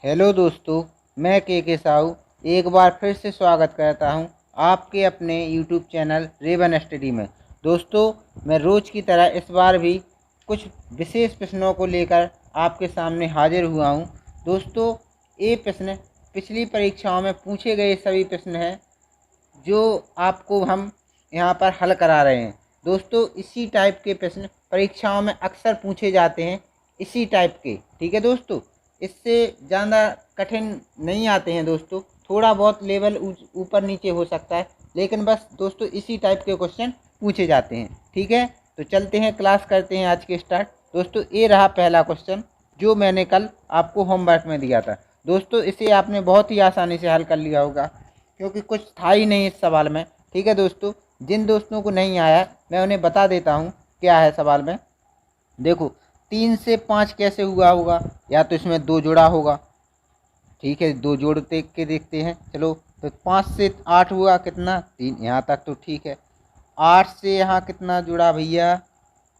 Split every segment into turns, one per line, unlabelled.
Hello दोस्तों, मैं के साहू एक बार फिर से स्वागत करता हूं आपके अपने यूट्यूब चैनल रेवन स्टडी में। दोस्तों, मैं रोज़ की तरह इस बार भी कुछ विशेष प्रश्नों को लेकर आपके सामने हाजिर हुआ हूं। दोस्तों, ये प्रश्न पिछली परीक्षाओं में पूछे गए सभी प्रश्न हैं जो आपको हम यहाँ पर हल करा रहे हैं। दोस्तों, इसी टाइप के प्रश्न परीक्षाओं में अक्सर पूछे जाते हैं, इसी टाइप के। ठीक है दोस्तों, इससे ज़्यादा कठिन नहीं आते हैं दोस्तों, थोड़ा बहुत लेवल ऊपर नीचे हो सकता है, लेकिन बस दोस्तों इसी टाइप के क्वेश्चन पूछे जाते हैं। ठीक है, तो चलते हैं, क्लास करते हैं आज के स्टार्ट। दोस्तों, ये रहा पहला क्वेश्चन जो मैंने कल आपको होमवर्क में दिया था। दोस्तों, इसे आपने बहुत ही आसानी से हल कर लिया होगा क्योंकि कुछ था ही नहीं इस सवाल में। ठीक है दोस्तों, जिन दोस्तों को नहीं आया मैं उन्हें बता देता हूँ क्या है सवाल में। देखो, 3 से 5 कैसे हुआ होगा, या तो इसमें 2 जोड़ा होगा। ठीक है, 2 जोड़ देख के देखते हैं। चलो, तो 5 से 8 हुआ, कितना 3, यहाँ तक तो ठीक है। 8 से यहाँ कितना जुड़ा भैया,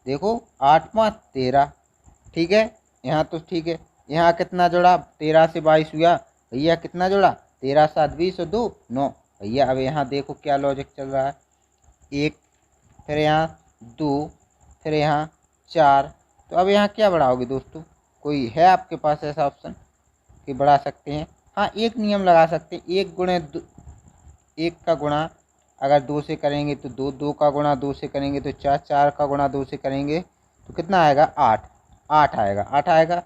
देखो 8 5 13। ठीक है, यहाँ तो ठीक है। यहाँ कितना जोड़ा, 13 से 22 हुआ भैया, कितना जोड़ा 13 7 20 और 2 9 भैया। अब यहाँ देखो क्या लॉजिक चल रहा है, 1, फिर यहाँ 2, फिर यहाँ 4। तो अब यहाँ क्या बढ़ाओगे दोस्तों, कोई है आपके पास ऐसा ऑप्शन कि बढ़ा सकते हैं? हाँ, एक नियम लगा सकते हैं, 1 गुणे 1 का गुणा अगर 2 से करेंगे तो 2, 2 का गुणा 2 से करेंगे तो 4, 4 का गुणा 2 से करेंगे तो कितना आएगा 8, 8 आएगा, 8 आएगा।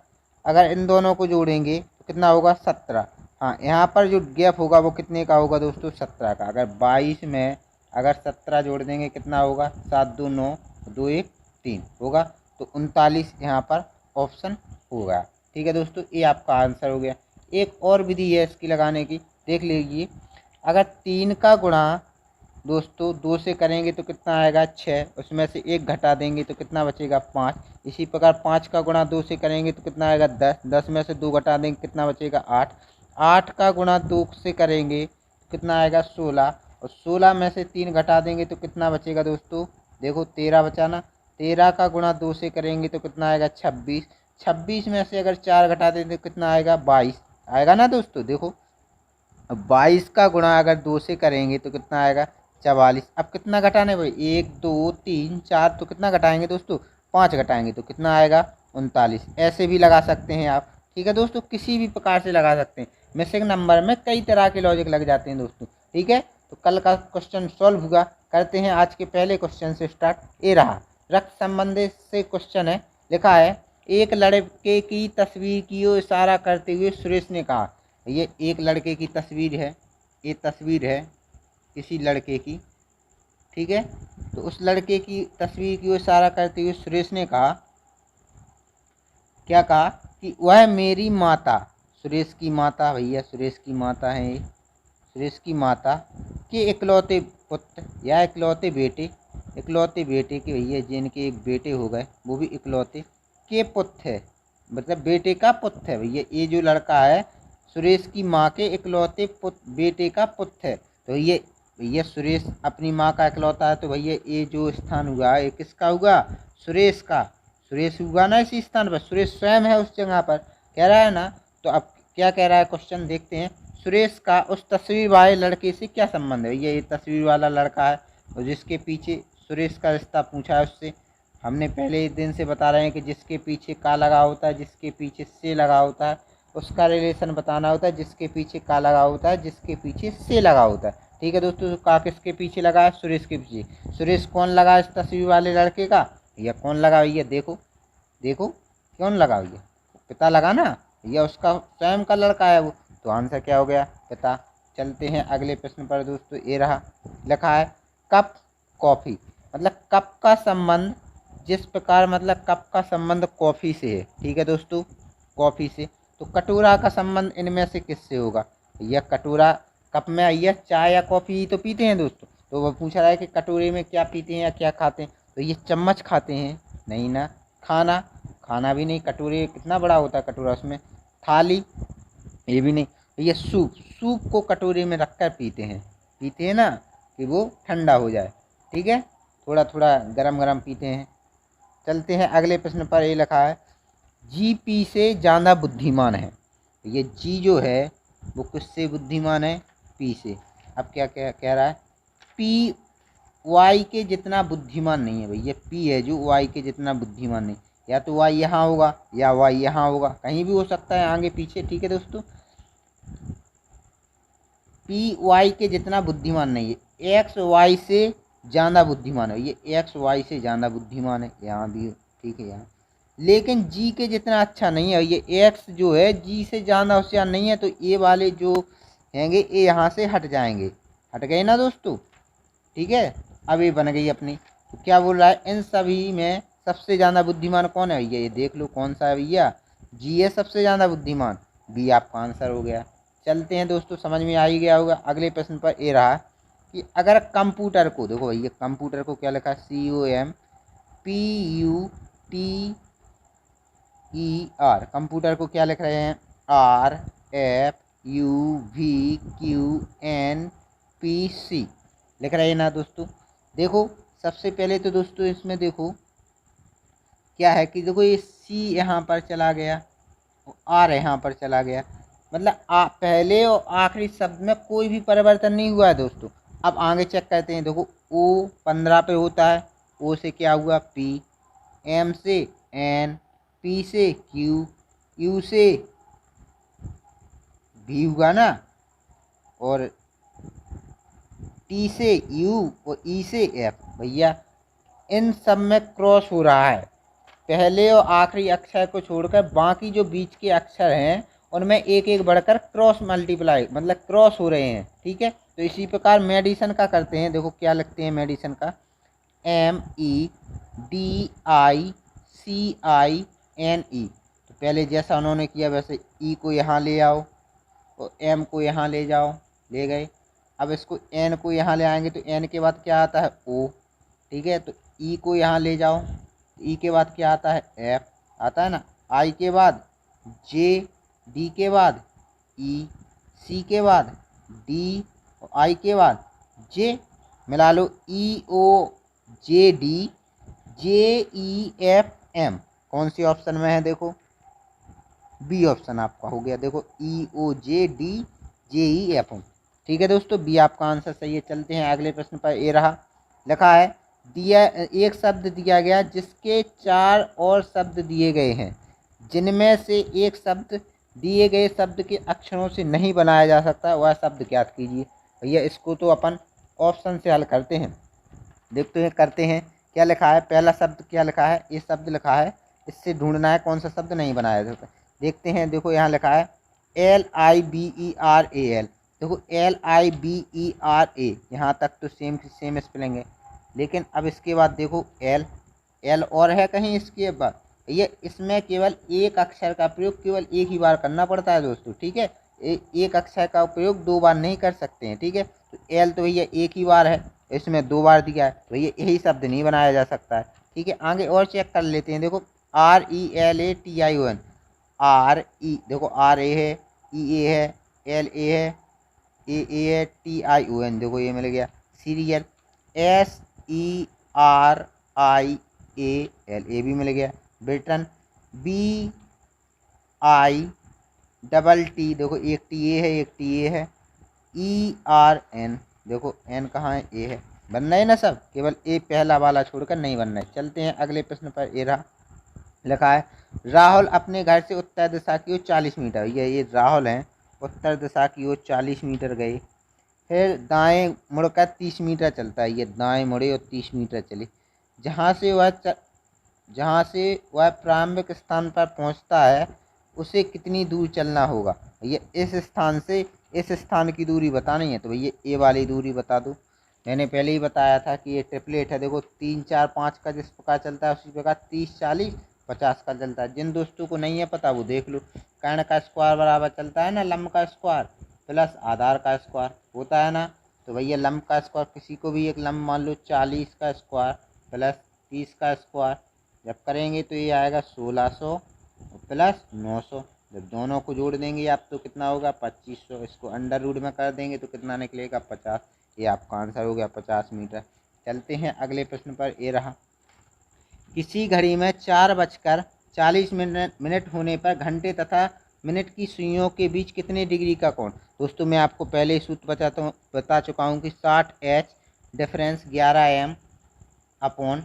अगर इन दोनों को जोड़ेंगे तो कितना होगा 17। हाँ, यहाँ पर जो गैप होगा वो कितने का होगा दोस्तों, 17 का। अगर 22 में अगर 17 जोड़ देंगे कितना होगा, 7 2 9, 2 1 3 होगा, तो 39 यहाँ पर ऑप्शन होगा। ठीक है दोस्तों, ये आपका आंसर हो गया। एक और विधि है इसकी लगाने की, देख लीजिए। अगर 3 का गुणा दोस्तों 2 से करेंगे तो कितना आएगा 6, उसमें से 1 घटा देंगे तो कितना बचेगा 5। इसी प्रकार 5 का गुणा 2 से करेंगे तो कितना आएगा 10, 10 में से 2 घटा देंगे कितना बचेगा 8। 8 का गुणा 2 से करेंगे तो कितना आएगा 16, और 16 में से 3 घटा देंगे तो कितना बचेगा दोस्तों, देखो 13 बचा ना। 13 का गुणा 2 से करेंगे तो कितना आएगा 26, 26 में से अगर 4 घटा देंगे तो कितना आएगा 22 आएगा ना दोस्तों। देखो, अब 22 का गुणा अगर 2 से करेंगे तो कितना आएगा 44। अब कितना घटाने भाई, 1 2 3 4, तो कितना घटाएंगे दोस्तों, 5 घटाएंगे तो कितना आएगा 39। ऐसे भी लगा सकते हैं आप। ठीक है दोस्तों, किसी भी प्रकार से लगा सकते हैं। मिसिंग नंबर में कई तरह के लॉजिक लग जाते हैं दोस्तों। ठीक है, तो कल का क्वेश्चन सॉल्व हुआ, करते हैं आज के पहले क्वेश्चन से स्टार्ट। ये रहा, रक्त संबंधी से क्वेश्चन है। लिखा है, एक लड़के की तस्वीर की ओर इशारा करते हुए सुरेश ने कहा। ये एक लड़के की तस्वीर है, ये तस्वीर है किसी लड़के की। ठीक है, तो उस लड़के की तस्वीर की ओर इशारा करते हुए सुरेश ने कहा, क्या कहा कि वह मेरी माता, सुरेश की माता भैया, सुरेश की माता है ये, सुरेश की माता के इकलौते पुत्र या इकलौते बेटे, इकलौते बेटे के भैया जिनके एक बेटे हो गए वो भी इकलौते के पुत्र है, मतलब बेटे का पुत्र है भैया। ये जो लड़का है सुरेश की माँ के इकलौते पुत्र बेटे का पुत्र है। तो ये भैया सुरेश अपनी माँ का इकलौता है, तो भैया ये जो स्थान हुआ ये किसका हुआ, सुरेश का। सुरेश हुआ ना इसी स्थान पर, सुरेश स्वयं है उस जगह पर, कह रहा है ना। तो अब क्या कह रहा है क्वेश्चन, देखते हैं। सुरेश का उस तस्वीर वाले लड़के से क्या संबंध है, ये तस्वीर वाला लड़का है और जिसके पीछे सुरेश का रिश्ता पूछा है उससे। हमने पहले ही दिन से बता रहे हैं कि जिसके पीछे का लगा होता है, जिसके पीछे से लगा होता है, उसका रिलेशन बताना होता है। जिसके पीछे का लगा होता है, जिसके पीछे से लगा होता है। ठीक है दोस्तों, तो का किसके पीछे लगा है, सुरेश के पीछे। सुरेश कौन लगा इस तस्वीर वाले लड़के का, या कौन लगा भैया, देखो देखो कौन लगा भैया, पिता लगा ना, या उसका स्वयं का लड़का है वो। तो आंसर क्या हो गया, पिता। चलते हैं अगले प्रश्न पर दोस्तों। ये रहा, लिखा है कप कॉफ़ी, मतलब कप का संबंध, जिस प्रकार मतलब कप का संबंध कॉफ़ी से है। ठीक है दोस्तों, कॉफ़ी से। तो कटोरा का संबंध इनमें से किससे होगा, यह कटोरा, कप में आइए चाय या कॉफ़ी तो पीते हैं दोस्तों। तो वो पूछ रहा है कि कटोरे में क्या पीते हैं या क्या खाते हैं, तो ये चम्मच खाते हैं, नहीं ना। खाना, खाना भी नहीं, कटोरे कितना बड़ा होता है कटोरा, उसमें। थाली, ये भी नहीं। तो ये सूप, सूप को कटोरे में रखकर पीते हैं ना, कि वो ठंडा हो जाए। ठीक है, थोड़ा थोड़ा गरम गरम पीते हैं। चलते हैं अगले प्रश्न पर। ये लिखा है, जीपी से ज़्यादा बुद्धिमान है। ये जी जो है वो किससे बुद्धिमान है, पी से। अब क्या क्या कह रहा है, पी वाई के जितना बुद्धिमान नहीं है। भैया पी है जो वाई के जितना बुद्धिमान नहीं, या तो वाई यहाँ होगा या वाई यहाँ होगा, कहीं भी हो सकता है आगे पीछे। ठीक है दोस्तों, पी वाई के जितना बुद्धिमान नहीं है, एक्स वाई से ज़्यादा बुद्धिमान है। ये एक्स वाई से ज़्यादा बुद्धिमान है, यहाँ भी ठीक है यहाँ। लेकिन जी के जितना अच्छा नहीं है। ये एक्स जो है जी से ज़्यादा होशियार नहीं है, तो ये वाले जो हैंगे ये यहाँ से हट जाएंगे। हट गए ना दोस्तों, ठीक है। अब ये बन गई अपनी। तो क्या बोल रहा है, इन सभी में सबसे ज़्यादा बुद्धिमान कौन है भैया, ये देख लो कौन सा है भैया, जी है सबसे ज़्यादा बुद्धिमान। बी आपका आंसर हो गया। चलते हैं दोस्तों, समझ में आ ही गया होगा। अगले प्रश्न पर ये रहा कि अगर कंप्यूटर को, देखो भैया कंप्यूटर को क्या लिखा है, COMPUTER। कंप्यूटर को क्या लिख रहे हैं, RFUVQNPC लिख रहे हैं ना दोस्तों। देखो सबसे पहले तो दोस्तों इसमें देखो क्या है कि देखो ये सी यहाँ पर चला गया, आर यहाँ पर चला गया, मतलब पहले और आखिरी शब्द में कोई भी परिवर्तन नहीं हुआ है दोस्तों। अब आगे चेक करते हैं। देखो ओ 15 पे होता है, ओ से क्या हुआ पी, एम से एन, पी से क्यू, यू से भी हुआ ना, और टी से यू और ई से एफ। भैया इन सब में क्रॉस हो रहा है, पहले और आखिरी अक्षर को छोड़कर बाकी जो बीच के अक्षर हैं उनमें एक एक बढ़कर क्रॉस मल्टीप्लाई मतलब क्रॉस हो रहे हैं। ठीक है, तो इसी प्रकार मेडिसन का करते हैं। देखो क्या लगते हैं मेडिसन का, MEDICINE। तो पहले जैसा उन्होंने किया वैसे ई को यहाँ ले आओ और एम को यहाँ ले जाओ, ले गए। अब इसको एन को यहाँ ले आएंगे तो एन के बाद क्या आता है ओ, ठीक है। तो ई को यहाँ ले जाओ, ई के बाद क्या आता है एफ आता है ना, आई के बाद जे, डी के बाद ई, सी के बाद डी और आई के बाद जे, मिला लो EOJDJEFM। कौन सी ऑप्शन में है, देखो बी ऑप्शन आपका हो गया। देखो EOJDJEFM, ठीक है दोस्तों, बी आपका आंसर सही है। चलते हैं अगले प्रश्न पर। ये रहा, लिखा है दिया एक शब्द दिया गया जिसके 4 और शब्द दिए गए हैं, जिनमें से एक शब्द दिए गए शब्द के अक्षरों से नहीं बनाया जा सकता, वह शब्द ज्ञात कीजिए। भैया इसको तो अपन ऑप्शन से हल करते हैं, देखते हैं करते हैं। क्या लिखा है, पहला शब्द क्या लिखा है, ये शब्द लिखा है, इससे ढूंढना है कौन सा शब्द नहीं बनाया जा सकता। देखते हैं, देखो यहाँ लिखा है LIBERAL। देखो LIBERA, यहाँ तक तो सेम स्पेलिंग है, लेकिन अब इसके बाद देखो एल और है कहीं इसके बाद, ये इसमें केवल एक अक्षर का प्रयोग केवल एक ही बार करना पड़ता है दोस्तों। ठीक है, एक अक्षर का प्रयोग 2 बार नहीं कर सकते हैं। ठीक है, तो एल तो भैया एक ही बार है, इसमें 2 बार दिया है, तो भैया यही शब्द नहीं बनाया जा सकता है। ठीक है, आगे और चेक कर लेते हैं। देखो RELATION, RE, देखो RA है, EA है, LA है, AA है, TION, देखो ये मिल गया। सीरियल SERIAL, ए भी मिल गया। ब्रिटन BITT, देखो एक टी ए है, एक टी ए है। ERN, देखो एन कहाँ है, ए है। बनना है ना सब, केवल ए पहला वाला छोड़कर नहीं बनना है। चलते हैं अगले प्रश्न पर। ए रहा, लिखा है राहुल अपने घर से उत्तर दिशा की ओर 40 मीटर, ये राहुल हैं, उत्तर दिशा की ओर 40 मीटर गए, फिर दाएं मुड़कर 30 मीटर चलता है। ये दाएं मुड़े और 30 मीटर चले। जहाँ से वह प्रारंभिक स्थान पर पहुँचता है उसे कितनी दूर चलना होगा। ये इस स्थान से इस स्थान की दूरी बतानी है, तो भैया ये वाली दूरी बता दो। मैंने पहले ही बताया था कि ये ट्रिपलेट है। देखो 3 4 5 का जिस प्रकार चलता है उसी प्रकार 30 40 50 का चलता है। जिन दोस्तों को नहीं है पता वो देख लो। कर्ण का स्क्वायर बराबर चलता है ना लंब का स्क्वायर प्लस आधार का स्क्वायर होता है ना, तो भैया लंब का स्क्वायर किसी को भी एक लंब मान लो 40 का स्क्वायर प्लस 30 का स्क्वायर, जब करेंगे तो ये आएगा 1600 प्लस 900। जब दोनों को जोड़ देंगे आप तो कितना होगा 2500। इसको अंडर रूट में कर देंगे तो कितना निकलेगा 50। ये आपका आंसर हो गया 50 मीटर। चलते हैं अगले प्रश्न पर। ये रहा, किसी घड़ी में 4:40 मिनट होने पर घंटे तथा मिनट की सुइयों के बीच कितने डिग्री का कोण। दोस्तों मैं आपको पहले ही सूत्र बता चुका हूँ कि 60H डिफरेंस 11M अपॉन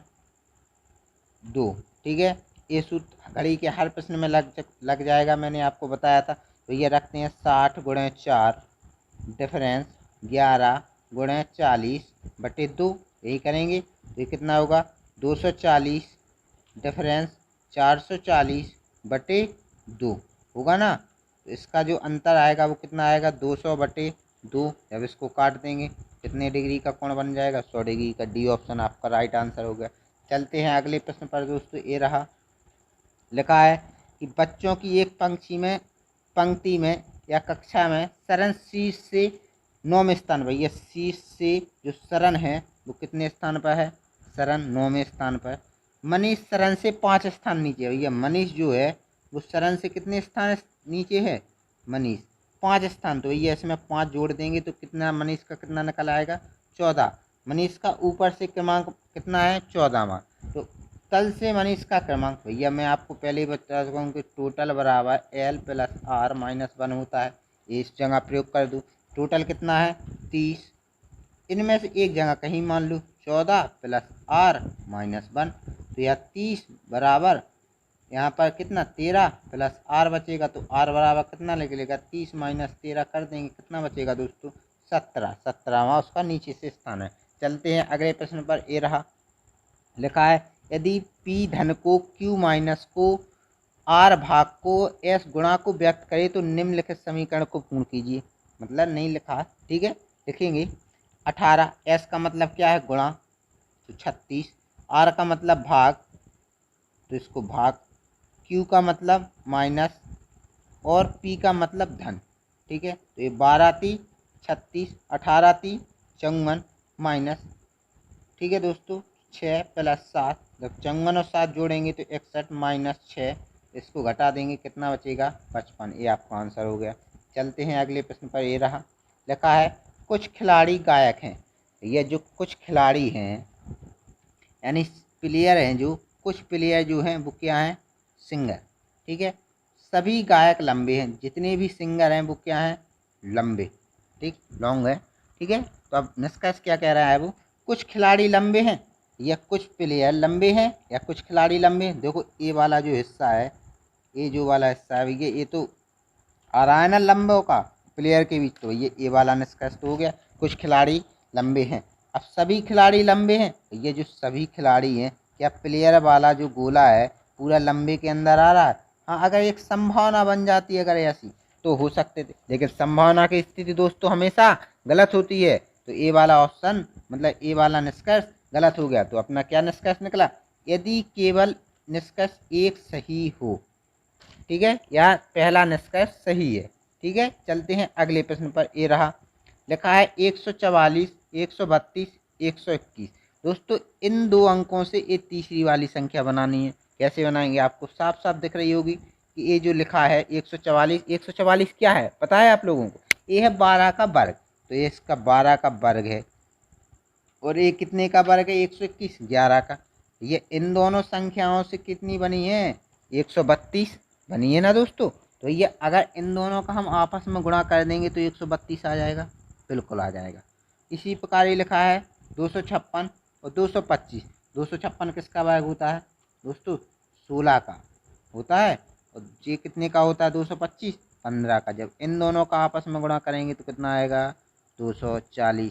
2। ठीक है, ये सूत्र घड़ी के हर प्रश्न में लग जाएगा, मैंने आपको बताया था। तो ये रखते हैं 60 गुणे 4 डिफरेंस 11 गुणे 40/2, यही करेंगे। तो ये कितना होगा 240 डिफरेंस 440/2 होगा ना। तो इसका जो अंतर आएगा वो कितना आएगा 200/2। जब इसको काट देंगे कितने डिग्री का कोण बन जाएगा 100 डिग्री का। डी ऑप्शन आपका राइट आंसर हो गया। चलते हैं अगले प्रश्न पर दोस्तों। ये रहा, लिखा है कि बच्चों की एक पंक्ति में या कक्षा में शरण शीर्ष से 9वें स्थान पर, यह शीर्ष से जो शरण है वो कितने स्थान पर है, शरण 9वें स्थान पर। मनीष शरण से 5 स्थान नीचे है। भैया मनीष जो है वो शरण से कितने स्थान नीचे है, मनीष 5 स्थान। तो भैया इसमें 5 जोड़ देंगे तो कितना मनीष का कितना निकल आएगा 14। मनीष का ऊपर से क्रमांक कितना है 14वां। तो तल से मनीष का क्रमांक, भैया मैं आपको पहले ही बता चुका हूँ कि टोटल बराबर L + R - 1 होता है। इस जगह प्रयोग कर दूँ, टोटल कितना है 30। इनमें से एक जगह कहीं मान लो 14 + R - 1। तो यह 30 बराबर यहाँ पर कितना 13 + R बचेगा। तो R बराबर कितना निकलेगा 30 - 13 कर देंगे, कितना बचेगा दोस्तों 17। 17वां उसका नीचे से स्थान है। चलते हैं अगले प्रश्न पर। ये रहा, लिखा है यदि P धन को Q माइनस को R भाग को S गुणा को व्यक्त करे तो निम्नलिखित समीकरण को पूर्ण कीजिए। मतलब नहीं लिखा, ठीक है, लिखेंगे। 18 S का मतलब क्या है गुणा, तो 36। R का मतलब भाग, तो इसको भाग। Q का मतलब माइनस और P का मतलब धन। ठीक है, तो ये 12 × 36, 18 × 54 माइनस, ठीक है दोस्तों 6 + 7। जब 54 और 7 जोड़ेंगे तो 61 - 6, इसको घटा देंगे कितना बचेगा 55। ये आपका आंसर हो गया। चलते हैं अगले प्रश्न पर। ये रहा, लिखा है कुछ खिलाड़ी गायक हैं। ये जो कुछ खिलाड़ी हैं यानी प्लेयर हैं, जो कुछ प्लेयर जो हैं वो क्या हैं सिंगर। ठीक है, सभी गायक लंबे हैं, जितने भी सिंगर हैं वो क्या हैं लंबे, ठीक लॉन्ग है। ठीक है, तो अब निष्कर्ष क्या कह रहा है वो, कुछ खिलाड़ी लंबे हैं या कुछ प्लेयर लंबे हैं या कुछ खिलाड़ी लंबे हैं। देखो ये वाला जो हिस्सा है, ये जो वाला हिस्सा है भैया ये तो आ रहा है ना लंबों का प्लेयर के बीच, तो ये वाला निष्कर्ष तो हो गया कुछ खिलाड़ी लंबे हैं। अब सभी खिलाड़ी लंबे हैं, तो ये जो सभी खिलाड़ी हैं क्या प्लेयर वाला जो गोला है पूरा लंबे के अंदर आ रहा है। हाँ, अगर एक संभावना बन जाती है अगर ऐसी तो हो सकते थे, लेकिन संभावना की स्थिति दोस्तों हमेशा गलत होती है। तो ये वाला ऑप्शन मतलब ये वाला निष्कर्ष गलत हो गया। तो अपना क्या निष्कर्ष निकला, यदि केवल निष्कर्ष एक सही हो। ठीक है, यह पहला निष्कर्ष सही है। ठीक है, चलते हैं अगले प्रश्न पर। ये रहा, लिखा है 144, 132, 121। दोस्तों इन दो अंकों से ये तीसरी वाली संख्या बनानी है। कैसे बनाएंगे, आपको साफ साफ दिख रही होगी कि ये जो लिखा है 144, 144 क्या है पता है आप लोगों को, ये है 12 का वर्ग। तो ये इसका 12 का वर्ग है और ये कितने का वर्ग है 121, 11 का। ये इन दोनों संख्याओं से कितनी बनी है 132 बनी है ना दोस्तों। तो ये अगर इन दोनों का हम आपस में गुणा कर देंगे तो 132 आ जाएगा, बिल्कुल आ जाएगा। इसी प्रकार ये लिखा है 256 और 225। 256 किसका वर्ग होता है दोस्तों 16 का होता है, और ये कितने का होता है 225 15 का। जब इन दोनों का आपस में गुणा करेंगे तो कितना आएगा 240।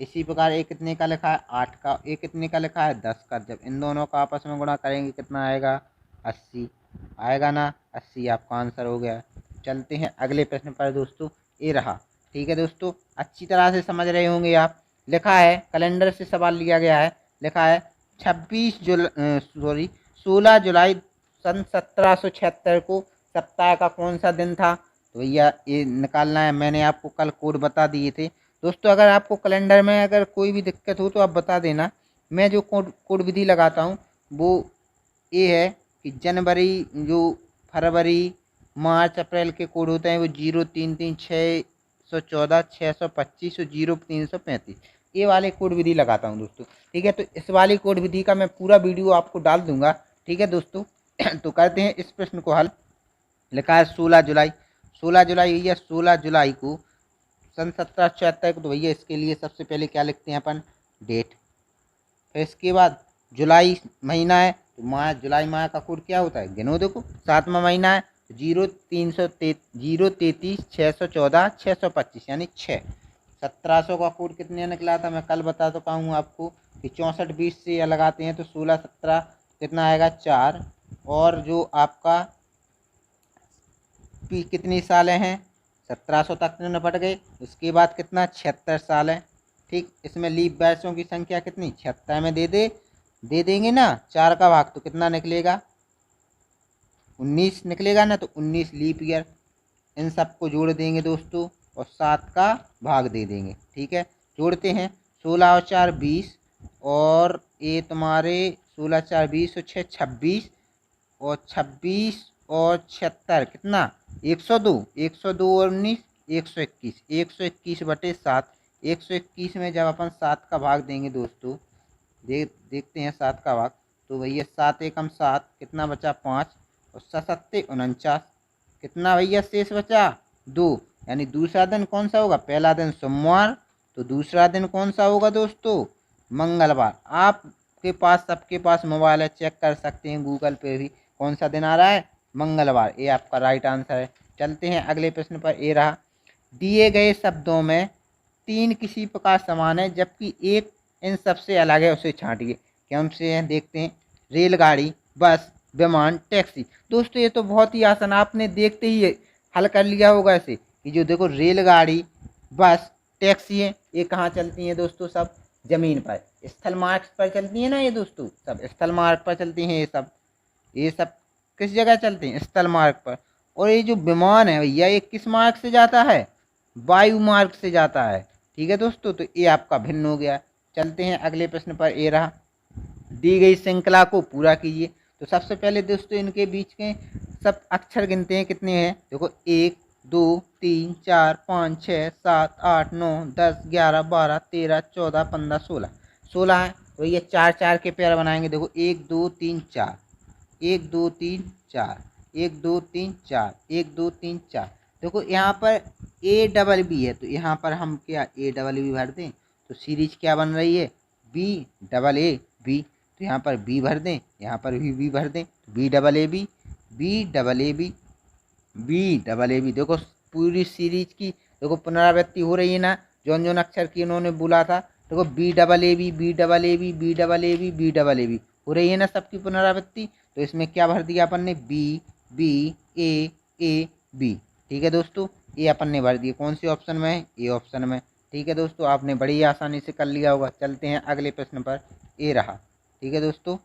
इसी प्रकार ये कितने का लिखा है 8 का, ये कितने का लिखा है 10 का। जब इन दोनों का आपस में गुणा करेंगे कितना आएगा 80 आएगा ना, 80 आपका आंसर हो गया। चलते हैं अगले प्रश्न पर दोस्तों। ये रहा, ठीक है दोस्तों, अच्छी तरह से समझ रहे होंगे आप। लिखा है कैलेंडर से सवाल लिया गया है, लिखा है 16 जुलाई सन 1776 को सप्ताह का कौन सा दिन था। तो भैया ये निकालना है, मैंने आपको कल कोड बता दिए थे दोस्तों। अगर आपको कैलेंडर में अगर कोई भी दिक्कत हो तो आप बता देना। मैं जो कोड विधि लगाता हूँ वो ये है कि जनवरी जो फरवरी मार्च अप्रैल के कोड होते हैं वो 033 614 625 और 0335 ये वाले कोड विधि लगाता हूँ दोस्तों। ठीक है, तो इस वाली कोड विधि का मैं पूरा वीडियो आपको डाल दूंगा। ठीक है दोस्तों, तो करते हैं इस प्रश्न को हल। लिखा है 16 जुलाई। 16 जुलाई भैया, 16 जुलाई को सन 1776 को। तो भैया इसके लिए सबसे पहले क्या लिखते हैं अपन, डेट। फिर इसके बाद जुलाई महीना है, तो माह, जुलाई माह का कोड क्या होता है, गिनो देखो। 7वां महीना है, 0 3 0 33 614 625 यानी 6। 1700 का कोड कितने निकला था, मैं कल बता चुका हूँ आपको कि 64 20 से लगाते हैं तो 16 17 कितना आएगा, 4। और जो आपका कितनी सालें हैं, 1700 तक तो निपट गए। उसके बाद कितना, 76 साल है। ठीक, इसमें लीप वर्षों की संख्या कितनी, 76 में दे देंगे ना 4 का भाग, तो कितना निकलेगा, 19 निकलेगा ना। तो 19 लीप ईयर। इन सबको जोड़ देंगे दोस्तों और 7 का भाग दे देंगे। ठीक है, जोड़ते हैं। 16 और 4 20, और ये तुम्हारे 16 4 20 और 6 26, और 26 और 76 कितना, 102। 102 और 19 121। 121/7। 121 में जब अपन 7 का भाग देंगे दोस्तों, देखते हैं 7 का भाग। तो भैया 7 एकम 7, कितना बचा, 5, और 7 49, कितना भैया शेष बचा, 2। यानी दूसरा दिन कौन सा होगा, पहला दिन सोमवार, तो दूसरा दिन कौन सा होगा दोस्तों, मंगलवार। आपके पास, सबके पास मोबाइल है, चेक कर सकते हैं गूगल पे भी, कौन सा दिन आ रहा है, मंगलवार। ये आपका राइट आंसर है। चलते हैं अगले प्रश्न पर। ये रहा, दिए गए शब्दों में 3 किसी प्रकार समान है जबकि एक इन सबसे अलग है, उसे छांटिए। कौन से हैं देखते हैं, रेलगाड़ी, बस, विमान, टैक्सी। दोस्तों ये तो बहुत ही आसान, आपने देखते ही हल कर लिया होगा ऐसे, कि जो देखो रेलगाड़ी, बस, टैक्सी है, ये कहाँ चलती हैं दोस्तों, सब जमीन पर, स्थल मार्ग पर चलती है ना ये दोस्तों, सब स्थल मार्ग पर चलती हैं। ये सब किस जगह चलते हैं, स्थल मार्ग पर। और ये जो विमान है भैया, ये किस मार्ग से जाता है, वायु मार्ग से जाता है। ठीक है दोस्तों, तो ये आपका भिन्न हो गया। चलते हैं अगले प्रश्न पर। ये रहा, दी गई श्रृंखला को पूरा कीजिए। तो सबसे पहले दोस्तों इनके बीच के सब अक्षर गिनते हैं, कितने हैं देखो, 1 2 3 4 5 6 7 8 9 10 11 12 13 14 15 16। 16 है, तो ये 4 4 के पेयर बनाएंगे। देखो 1 2 3 4, 1 2 3 4, 1 2 3 4, 1 2 3 4। देखो यहाँ पर ए डबल बी है, तो यहाँ पर हम क्या ए डबल बी भर दें, तो सीरीज क्या बन रही है, बी डबल ए बी। तो यहाँ पर बी भर दें, यहाँ पर भी बी भर दें, B double A B, B double A B, B double A B. देखो पूरी सीरीज की देखो पुनरावृत्ति हो रही है ना, जौन जौन अक्षर की उन्होंने बोला था। देखो B double A B, B double A B, B double A B, B double A B हो रही है ना सबकी पुनरावृत्ति। तो इसमें क्या भर दिया अपन ने, बी बी ए बी। ठीक है दोस्तों, ये अपन ने भर दिया, कौन से ऑप्शन में है, ए ऑप्शन में। ठीक है दोस्तों, आपने बड़ी आसानी से कर लिया होगा। चलते हैं अगले प्रश्न पर। ए रहा, ठीक है दोस्तों,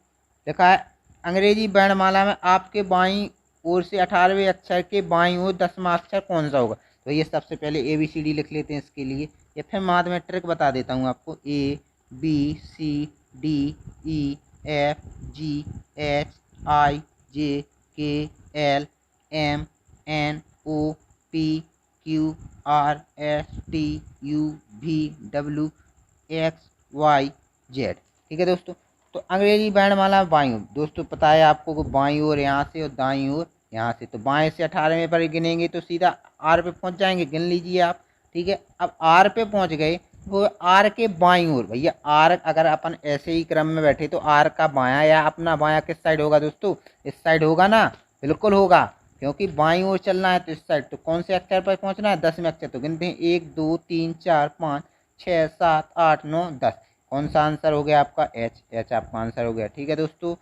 लिखा है, अंग्रेजी वर्णमाला में आपके बाईं ओर से 18वें अक्षर के बाईं ओर 10वां अक्षर कौन सा होगा। तो ये सबसे पहले ABCD लिख लेते हैं इसके लिए, या फिर बाद में ट्रिक बता देता हूँ आपको। ABCDEFGHIJKLMNOPQRSTUVWXYZ। ठीक है दोस्तों, तो अंग्रेजी वर्णमाला बाईं ओर, दोस्तों पता है आपको को बाईं ओर यहाँ से और दाईं ओर यहाँ से। तो बाएं से 18वें पर गिनेंगे तो सीधा आर पे पहुँच जाएंगे, गिन लीजिए आप। ठीक है, अब आर पे पहुँच गए, वो आर के बाईं ओर भैया, आर अगर अपन ऐसे ही क्रम में बैठे तो आर का बायां या अपना बायां किस साइड होगा दोस्तों, इस साइड होगा ना, बिल्कुल होगा, क्योंकि बाईं ओर चलना है तो इस साइड। तो कौन से अक्षर पर पहुँचना है, 10वें अक्षर। तो गिनते हैं 1 2 3 4 5 6 7 8 9 10। कौन सा आंसर हो गया आपका, एच आपका आंसर हो गया। ठीक है दोस्तों,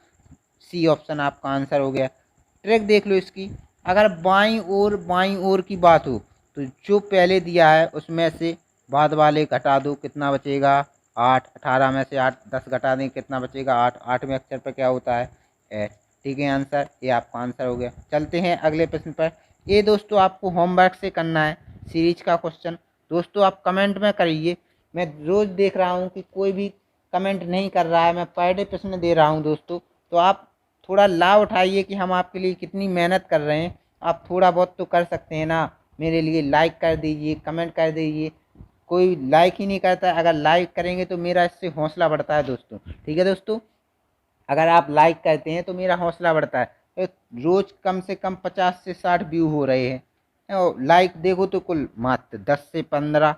सी ऑप्शन आपका आंसर हो गया। ट्रिक देख लो इसकी, अगर बाईं ओर की बात हो तो जो पहले दिया है उसमें से बाद वाले घटा दो, कितना बचेगा 8। 18 में से 8 10 घटा दें, कितना बचेगा 8। 8वें अक्षर पर क्या होता है, एच। ठीक है, आंसर ये आपका आंसर हो गया। चलते हैं अगले प्रश्न पर। ये दोस्तों आपको होमवर्क से करना है, सीरीज का क्वेश्चन। दोस्तों आप कमेंट में करिए, मैं रोज़ देख रहा हूँ कि कोई भी कमेंट नहीं कर रहा है, मैं पर डे प्रश्न दे रहा हूँ दोस्तों। तो आप थोड़ा लाभ उठाइए कि हम आपके लिए कितनी मेहनत कर रहे हैं। आप थोड़ा बहुत तो कर सकते हैं ना, मेरे लिए लाइक कर दीजिए, कमेंट कर दीजिए। कोई लाइक ही नहीं करता, अगर लाइक करेंगे तो मेरा इससे हौसला बढ़ता है दोस्तों। ठीक है दोस्तों, अगर आप लाइक करते हैं तो मेरा हौसला बढ़ता है। रोज़ कम से कम 50 से 60 व्यू हो रहे हैं, और लाइक देखो तो कुल मात्र 10 से 15,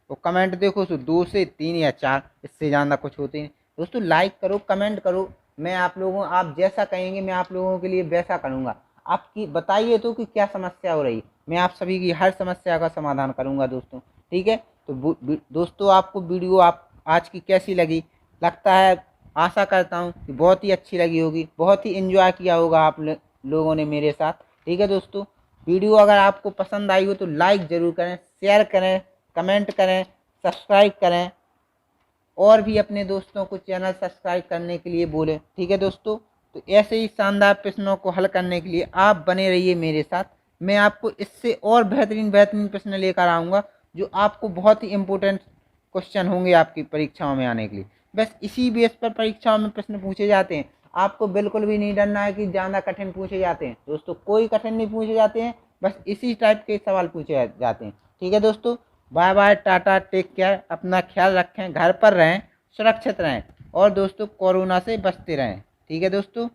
और कमेंट देखो तो 2 से 3 या 4, इससे ज़्यादा कुछ होते नहीं। दोस्तों लाइक करो, कमेंट करो, मैं आप लोगों, आप जैसा कहेंगे मैं आप लोगों के लिए वैसा करूँगा। आपकी बताइए तो कि क्या समस्या हो रही, मैं आप सभी की हर समस्या का समाधान करूँगा दोस्तों। ठीक है, तो दोस्तों आपको वीडियो आप आज की कैसी लगी, लगता है, आशा करता हूँ कि बहुत ही अच्छी लगी होगी, बहुत ही एंजॉय किया होगा आप लोगों ने मेरे साथ। ठीक है दोस्तों, वीडियो अगर आपको पसंद आई हो तो लाइक ज़रूर करें, शेयर करें, कमेंट करें, सब्सक्राइब करें, और भी अपने दोस्तों को चैनल सब्सक्राइब करने के लिए बोलें। ठीक है दोस्तों, तो ऐसे ही शानदार प्रश्नों को हल करने के लिए आप बने रहिए मेरे साथ। मैं आपको इससे और बेहतरीन बेहतरीन प्रश्न लेकर आऊँगा जो आपको बहुत ही इम्पोर्टेंट क्वेश्चन होंगे आपकी परीक्षाओं में आने के लिए। बस इसी बेस पर परीक्षाओं में प्रश्न पूछे जाते हैं, आपको बिल्कुल भी नहीं डरना है कि ज़्यादा कठिन पूछे जाते हैं। दोस्तों कोई कठिन नहीं पूछे जाते हैं, बस इसी टाइप के सवाल पूछे जाते हैं। ठीक है दोस्तों, bye bye, tata, take care, अपना ख्याल रखें, घर पर रहें, सुरक्षित रहें, और दोस्तों कोरोना से बचते रहें। ठीक है दोस्तों।